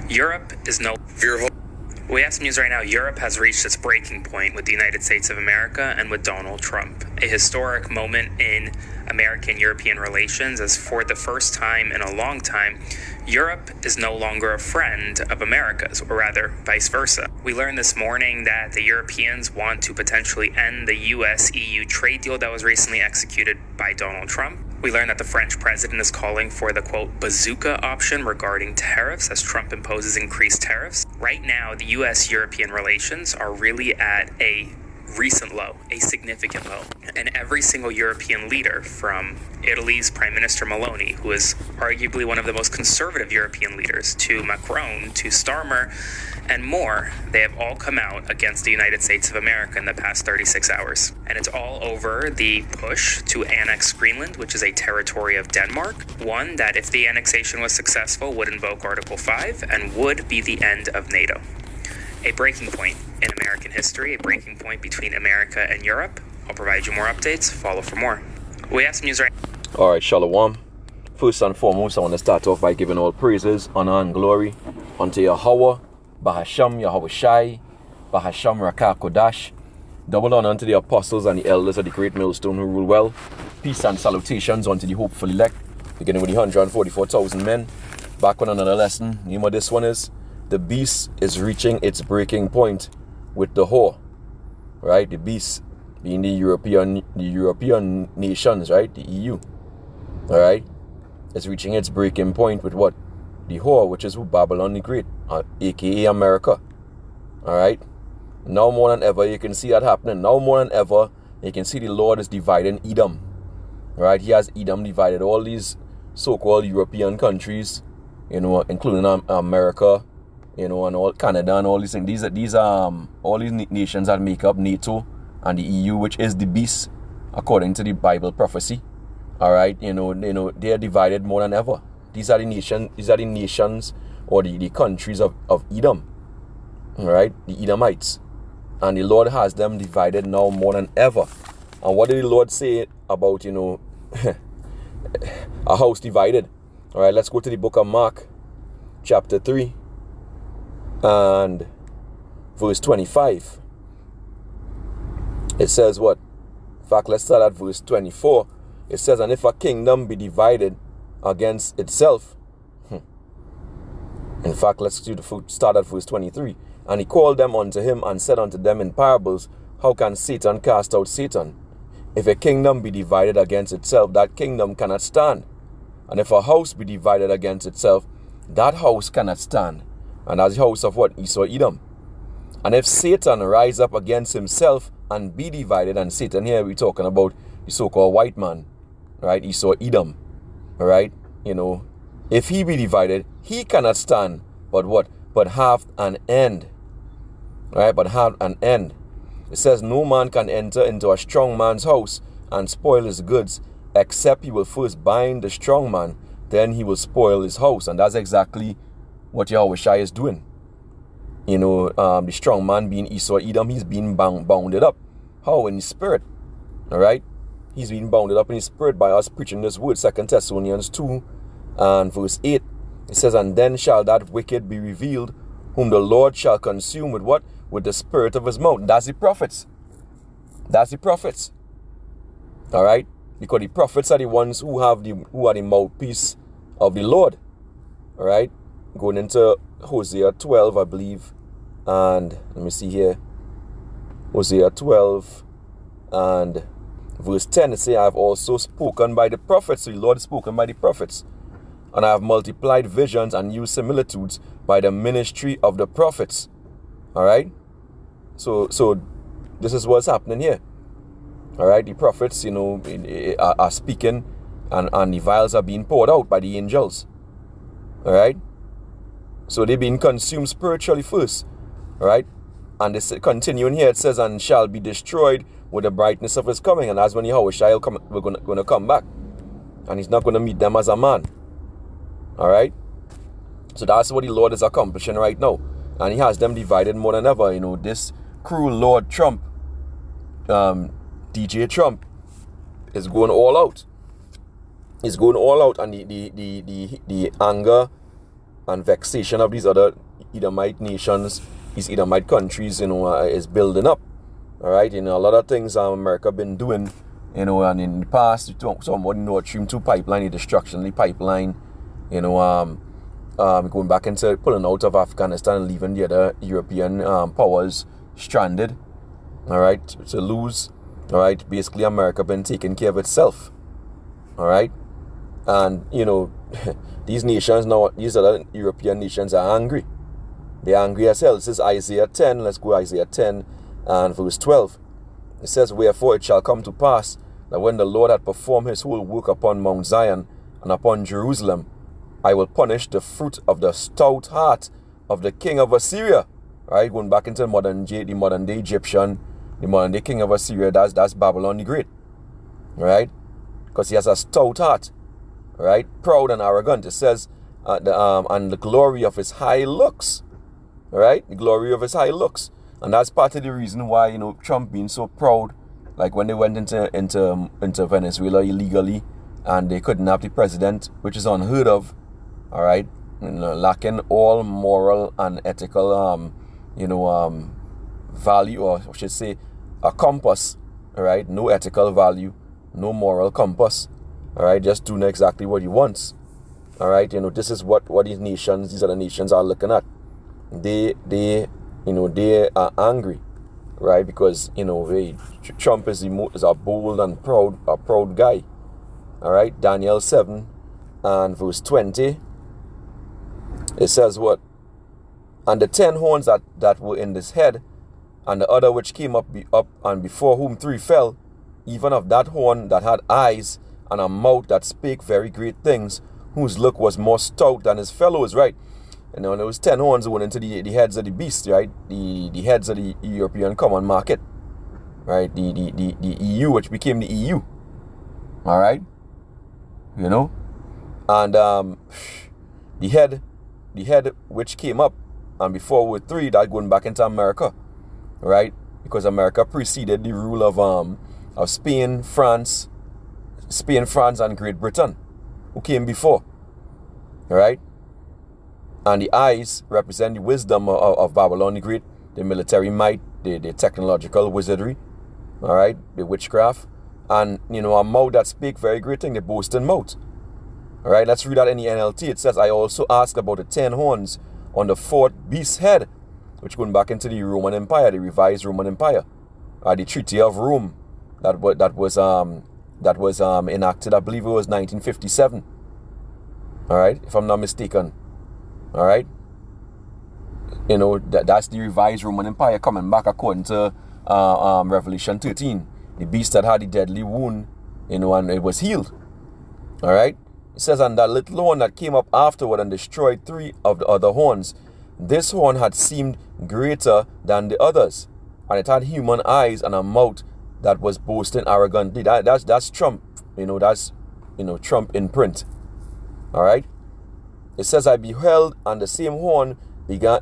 Europe is no... We have some news right now. Europe has reached its breaking point with the United States of America and with Donald Trump. A historic moment in American-European relations, as for the first time in a long time, Europe is no longer a friend of America's, or rather, vice versa. We learned this morning that the Europeans want to potentially end the US-EU trade deal that was recently executed by Donald Trump. We learned that the French president is calling for the, quote, bazooka option regarding tariffs as Trump imposes increased tariffs. Right now, the US-European relations are really at a recent low, a significant low. And every single European leader, from Italy's Prime Minister Meloni, who is arguably one of the most conservative European leaders, to Macron, to Starmer, and more, they have all come out against the United States of America in the past 36 hours. And it's all over the push to annex Greenland, which is a territory of Denmark. One that, if the annexation was successful, would invoke Article 5 and would be the end of NATO. A breaking point in American history, a breaking point between America and Europe. I'll provide you more updates. Follow for more. We have some news right now. All right, Shalom. First and foremost, I want to start off by giving all praises, honor, and glory unto Yahweh, Bahasham, Yahweh Shai, Bahasham, Rakah Kodash. Double honor unto the apostles and the elders of the great millstone who rule well. Peace and salutations unto the hopeful elect, beginning with the 144,000 men. Back on another lesson. Name of this one is, the beast is reaching its breaking point with the whore, right? The beast being the European nations, right? The EU, all right? It's reaching its breaking point with what? The whore, which is Babylon the Great, aka America, all right? Now more than ever, you can see that happening. Now more than ever, you can see the Lord is dividing Edom, right? He has Edom divided all these so-called European countries, you know, including America, you know, and all Canada and all these things. These all these nations that make up NATO and the EU, which is the beast, according to the Bible prophecy. All right, you know, they are divided more than ever. These are the nations or the countries of Edom. All right, the Edomites, and the Lord has them divided now more than ever. And what did the Lord say about, you know, a house divided? All right, let's go to the book of Mark, chapter 3. And verse 25. It says what? In fact, let's start at verse 24. It says, and if a kingdom be divided against itself. In fact, let's start at verse 23. And he called them unto him and said unto them in parables, how can Satan cast out Satan? If a kingdom be divided against itself, that kingdom cannot stand. And if a house be divided against itself, that house cannot stand. And that's the house of what? Esau, Edom. And if Satan rise up against himself and be divided, and Satan here we're talking about the so-called white man, right? Esau, Edom, all right? You know, if he be divided, he cannot stand, but what? But have an end, right? But have an end. It says, no man can enter into a strong man's house and spoil his goods, except he will first bind the strong man, then he will spoil his house. And that's exactly what Yahweh Shai is doing. You know, the strong man being Esau Edom, he's being bounded up. How? In his spirit. All right? He's being bounded up in his spirit by us preaching this word. 2 Thessalonians 2 and verse 8. It says, and then shall that wicked be revealed, whom the Lord shall consume with what? With the spirit of his mouth. That's the prophets. That's the prophets. All right? Because the prophets are the ones who are the mouthpiece of the Lord. All right? Going into Hosea 12, I believe, and let me see here. Hosea 12 and verse 10, it says, I have also spoken by the prophets. So the Lord has spoken by the prophets. And I have multiplied visions and used similitudes by the ministry of the prophets. All right? So this is what's happening here. All right? The prophets, you know, are speaking, and the vials are being poured out by the angels. All right? So they've been consumed spiritually first, right? And this continuing here, it says, and shall be destroyed with the brightness of his coming. And that's when Yahweh Shai we're going to come back. And he's not going to meet them as a man. All right? So that's what the Lord is accomplishing right now. And he has them divided more than ever. You know, this cruel Lord Trump, DJ Trump, is going all out. He's going all out. And the anger and vexation of these other Edomite nations, these Edomite countries, is building up. All right, a lot of things America been doing, and in the past, somebody Nord Stream 2 pipeline, the destruction of the pipeline, going back into pulling out of Afghanistan and leaving the other European powers stranded. All right, to lose. All right, basically America been taking care of itself. All right, and these nations now, these other European nations are angry. They're angry as hell. This is Isaiah 10. Let's go Isaiah 10 and verse 12. It says, "Wherefore it shall come to pass that when the Lord had performed his whole work upon Mount Zion and upon Jerusalem, I will punish the fruit of the stout heart of the king of Assyria." Right, going back into the modern day Egyptian, the modern day king of Assyria. That's Babylon the Great. Right, because he has a stout heart. Right, proud and arrogant. It says, and the glory of his high looks. Right, the glory of his high looks, and that's part of the reason why Trump being so proud. Like when they went into Venezuela illegally, and they couldn't have the president, which is unheard of. All right, lacking all moral and ethical value, or I should say a compass. All right, no ethical value, no moral compass. All right, just doing exactly what he wants. All right, this is what these other nations are looking at. They are angry, right? Because Trump is a bold and proud guy. All right, Daniel 7 and verse 20. It says what? "And the 10 horns that were in his head, and the other which came up and before whom 3 fell, even of that horn that had eyes and a mouth that spake very great things, whose look was more stout than his fellows." Right, and there was 10 horns went into the heads of the beast, right? The heads of the European Common Market, right? The EU, which became the EU. All right, and the head which came up and before were 3 that going back into America, right? Because America preceded the rule of Spain, France, and Great Britain, who came before. All right, and the eyes represent the wisdom of Babylon the Great, the military might, the technological wizardry, all right, the witchcraft, and a mouth that speak very great thing, the boasting mouth. All right, let's read that in the NLT. It says, "I also asked about the 10 horns on the 4th beast's head," which going back into the Roman Empire, the revised Roman Empire, the Treaty of Rome that was enacted. I believe it was 1957. All right, if I'm not mistaken. All right, that's the revised Roman Empire coming back according to Revelation 13. The beast that had the deadly wound, and it was healed. All right. It says, "And that little horn that came up afterward and destroyed 3 of the other horns. This horn had seemed greater than the others, and it had human eyes and a mouth that was boasting arrogantly." That's Trump. That's Trump in print. All right. It says, "I beheld, and the same horn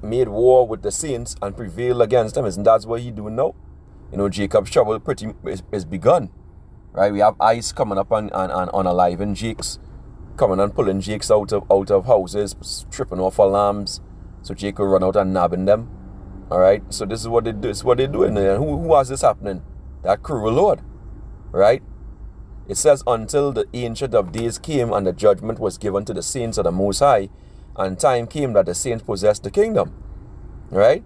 made war with the saints and prevailed against them." Isn't that what he doing now? Jacob's trouble is begun. Right. We have ice coming up and unaliving Jakes, coming and pulling Jakes out of houses, stripping off alarms, so Jake will run out and nabbing them. All right. So this is what they do. This is what they're doing. And who has this happening? That cruel Lord. Right. It says, "Until the Ancient of Days came, and the judgment was given to the saints of the Most High, and time came that the saints possessed the kingdom." Right?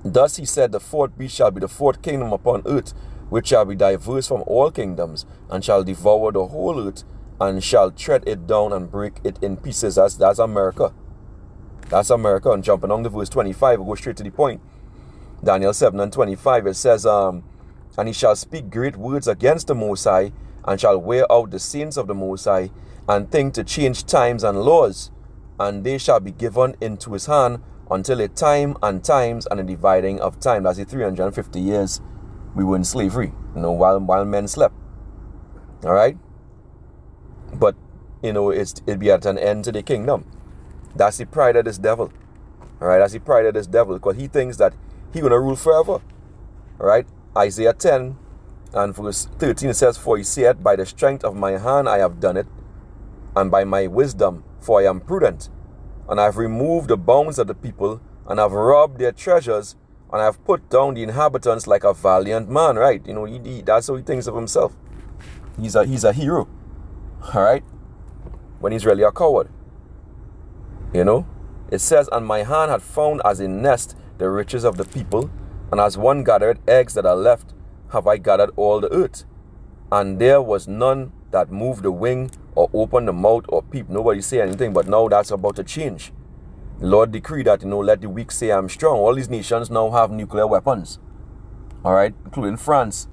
"Thus he said, the 4th beast shall be the 4th kingdom upon earth, which shall be diverse from all kingdoms, and shall devour the whole earth, and shall tread it down and break it in pieces." That's America. That's America. And jumping on to verse 25, we'll go straight to the point. Daniel 7 and 25, it says, "And he shall speak great words against the Most High, and shall wear out the saints of the Most High, and think to change times and laws, and they shall be given into his hand until a time and times and a dividing of time." That's the 350 years we were in slavery, while men slept. All right, but it'd be at an end to the kingdom. That's the pride of this devil. All right, that's the pride of this devil, because he thinks that he's gonna rule forever. All right. Isaiah 10 and verse 13, it says, "For he said, by the strength of my hand I have done it, and by my wisdom, for I am prudent. and I have removed the bounds of the people, and have robbed their treasures, and I have put down the inhabitants like a valiant man, right? You know, that's how he thinks of himself. He's a hero, all right? When he's really a coward. You know? It says, and my hand had found as a nest the riches of the people, and as one gathered eggs that are left, have I gathered all the earth. And there was none that moved the wing, or opened the mouth, or peeped. Nobody say anything, but now that's about to change. The Lord decreed that, let the weak say I'm strong. All these nations now have nuclear weapons. All right? Including France.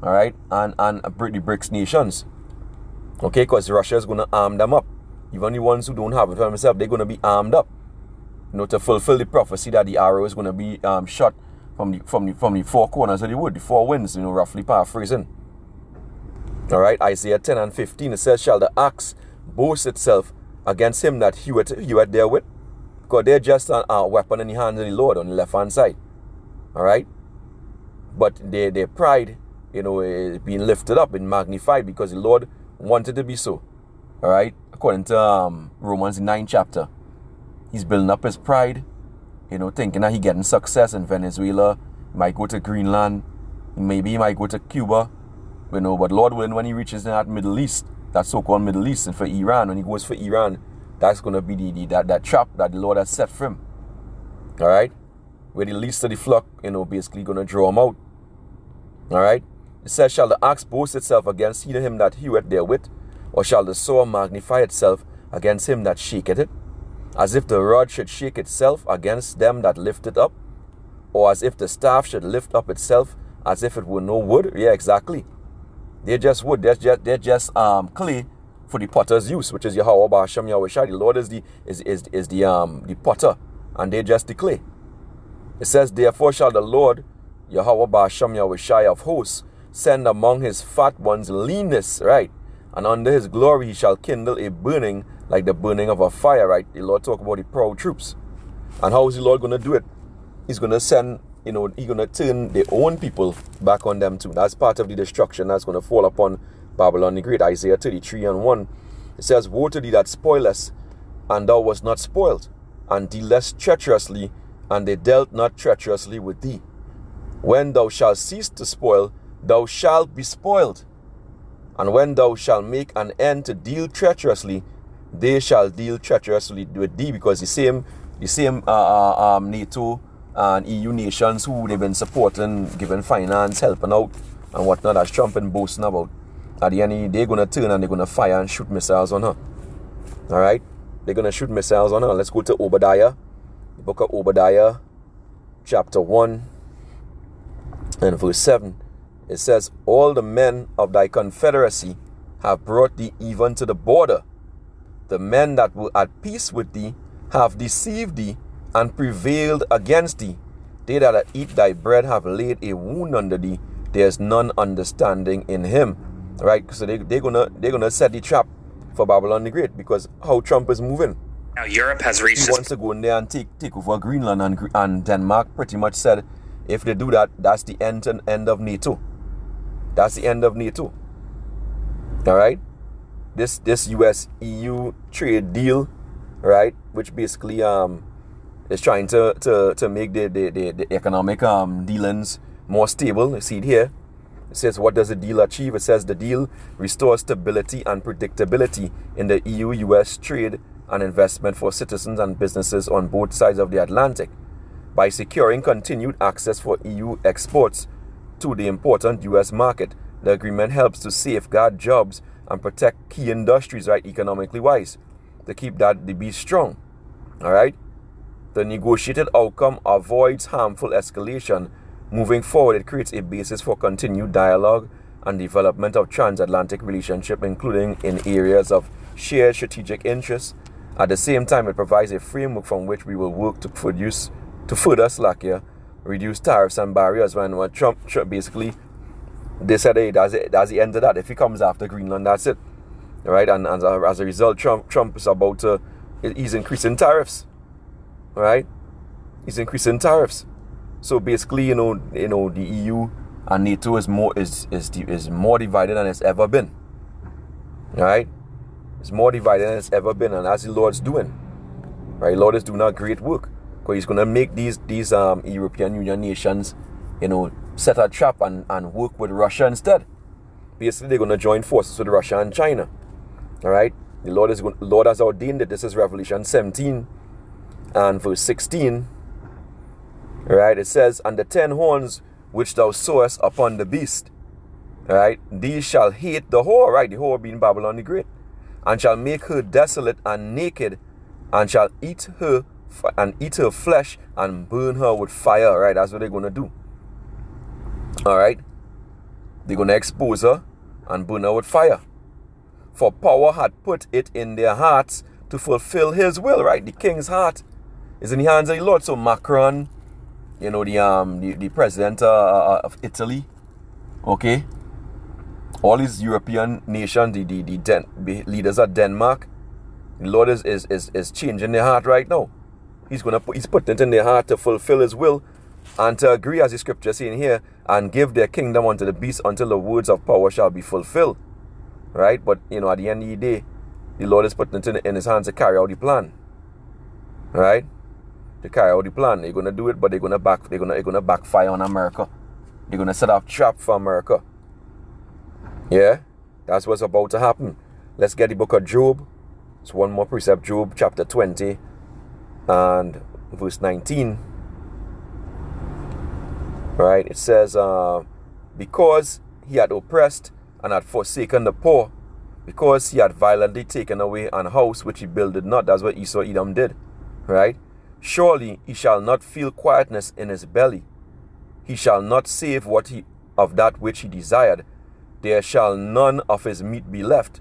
All right? And the BRICS nations. Okay? Because Russia is going to arm them up. Even the ones who don't have it for themselves, they're going to be armed up. To fulfill the prophecy that the arrow is going to be shot from the four corners of the wood, the four winds, roughly paraphrasing. All right, Isaiah 10 and 15, it says, shall the axe boast itself against him that heweth therewith? Because they're just a weapon in the hands of the Lord on the left-hand side. All right? But their pride, is being lifted up and magnified because the Lord wanted to be so. All right? According to Romans 9 chapter. He's building up his pride, thinking that he's getting success in Venezuela. He might go to Greenland. Maybe he might go to Cuba. But Lord willing, when he reaches that Middle East, that so-called Middle East, and for Iran, when he goes for Iran, that's going to be that trap that the Lord has set for him. All right? Where the least of the flock, basically going to draw him out. All right? It says, shall the axe boast itself against him that heweth therewith? Or shall the sword magnify itself against him that shaketh it? As if the rod should shake itself against them that lift it up? Or as if the staff should lift up itself as if it were no wood? Yeah, exactly. They're just wood. They're just clay for the potter's use, which is WH0RE. The Lord is the potter, and they're just the clay. It says, therefore shall the Lord, WH0RE of hosts, send among his fat ones leanness, right? And under his glory he shall kindle a burning like the burning of a fire, right? The Lord talk about the proud troops. And how is the Lord going to do it? He's going to send, he's going to turn their own people back on them too. That's part of the destruction that's going to fall upon Babylon the Great. Isaiah 33 and 1. It says, woe to thee that spoilest, and thou wast not spoiled, and dealest treacherously, and they dealt not treacherously with thee. When thou shalt cease to spoil, thou shalt be spoiled. And when thou shalt make an end to deal treacherously, they shall deal treacherously with thee. Because the same NATO and EU nations who they've been supporting, giving finance, helping out, and whatnot, as Trump been boasting about, at the end they're going to turn and they're going to fire and shoot missiles on her. All right? They're going to shoot missiles on her. Let's go to Obadiah, the book of Obadiah, chapter 1 and verse 7. It says, all the men of thy confederacy have brought thee even to the border. The men that were at peace with thee have deceived thee and prevailed against thee. They that eat thy bread have laid a wound under thee. There is none understanding in him. Right? So they're gonna set the trap for Babylon the Great, because how Trump is moving. Now Europe has reached. He wants to go in there and take over Greenland, and Denmark pretty much said, if they do that, that's the end of NATO. That's the end of NATO. All right? This US-EU trade deal, right, which basically is trying to make the economic dealings more stable. You see it here. It says, what does the deal achieve? It says the deal restores stability and predictability in the EU-US trade and investment for citizens and businesses on both sides of the Atlantic by securing continued access for EU exports to the important US market. The agreement helps to safeguard jobs and protect key industries, right, economically wise, to keep that the beast strong. All right? The negotiated outcome avoids harmful escalation. Moving forward, it creates a basis for continued dialogue and development of transatlantic relationship, including in areas of shared strategic interests. At the same time, it provides a framework from which we will work to further reduce tariffs and barriers. When Trump basically, they said, hey, that's the end of that. If he comes after Greenland, that's it. All right? And as a result, Trump is about to, he's increasing tariffs. All right? He's increasing tariffs. So basically, the EU and NATO is more divided than it's ever been. All right? It's more divided than it's ever been, and that's the Lord's doing. Right? Lord is doing a great work. Because he's going to make these European Union nations, set a trap and work with Russia instead. Basically, they're going to join forces with Russia and China. All right? The Lord has ordained it. This is Revelation 17 and verse 16. All right? It says, "And the 10 horns which thou sawest upon the beast, all right, these shall hate the whore," right? The whore being Babylon the Great, "and shall make her desolate and naked, and shall eat her flesh and burn her with fire." All right? That's what they're going to do. All right? They're going to expose her and burn her with fire. "For power had put it in their hearts to fulfill his will," right? The king's heart is in the hands of the Lord. So Macron, the president of Italy, okay? All these European nations, the leaders of Denmark, the Lord is changing their heart right now. He's putting it in their heart to fulfill his will and to agree, as the scripture is saying here, "and give their kingdom unto the beast until the words of power shall be fulfilled." Right? But, at the end of the day, the Lord is putting it in his hands to carry out the plan. Right? To carry out the plan. They're going to do it, but they're going to backfire on America. They're going to set up trap for America. Yeah? That's what's about to happen. Let's get the book of Job. It's one more precept. Job chapter 20 and verse 19. Right? It says, "Because he had oppressed and had forsaken the poor, because he had violently taken away an house which he builded not." That's what Esau Edom did. Right? "Surely he shall not feel quietness in his belly. He shall not save of that which he desired. There shall none of his meat be left.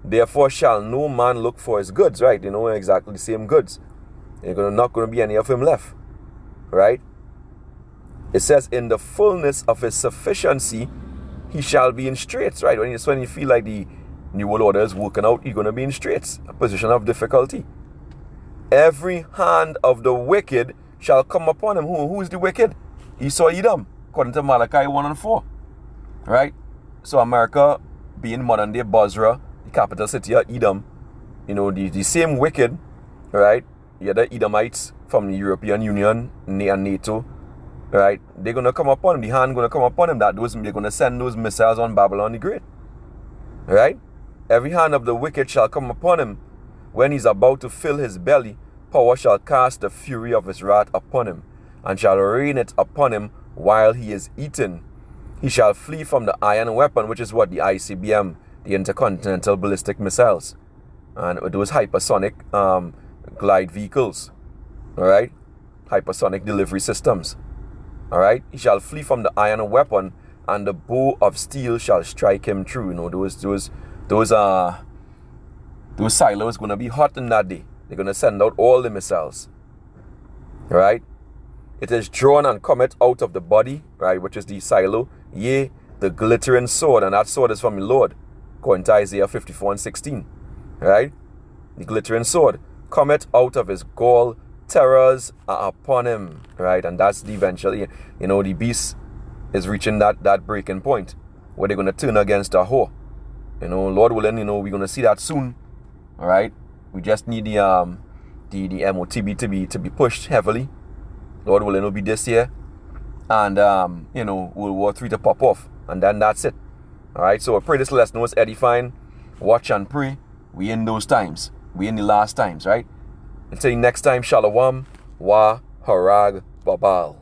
Therefore shall no man look for his goods." Right? Exactly the same goods. There's not going to be any of him left. Right? It says, "In the fullness of his sufficiency, he shall be in straits." Right? When you feel like the New World Order is working out, you're going to be in straits, a position of difficulty. "Every hand of the wicked shall come upon him." Who is the wicked? Esau Edom, according to Malachi 1 and 4. Right? So America, being modern day Basra, the capital city of Edom, the same wicked, right? The other Edomites from the European Union and NATO, right? They're going to come upon him. The hand going to come upon him. They're going to send those missiles on Babylon the Great. Right? "Every hand of the wicked shall come upon him. When he's about to fill his belly, power shall cast the fury of his wrath upon him, and shall rain it upon him while he is eaten. He shall flee from the iron weapon," which is what? The ICBM, the intercontinental ballistic missiles, and those hypersonic glide vehicles. All right? Hypersonic delivery systems. All right? "He shall flee from the iron weapon, and the bow of steel shall strike him through." Those silos going to be hot in that day. They're going to send out all the missiles. All right? "It is drawn and cometh out of the body," right, which is the silo, "yea, the glittering sword," and that sword is from the Lord, according to Isaiah 54 and 16. All right? "The glittering sword cometh out of his gall, terrors are upon him." Right? And that's the eventually, the beast is reaching that breaking point where they're going to turn against the whore. Lord willing, we're going to see that soon. All right? We just need the MOTB to be pushed heavily. Lord willing, it'll be this year. And, World War III to pop off. And then that's it. All right? So I pray this lesson was edifying. Watch and pray. We in those times. We in the last times, right? Until next time, Shalom, Wa Harag Babal.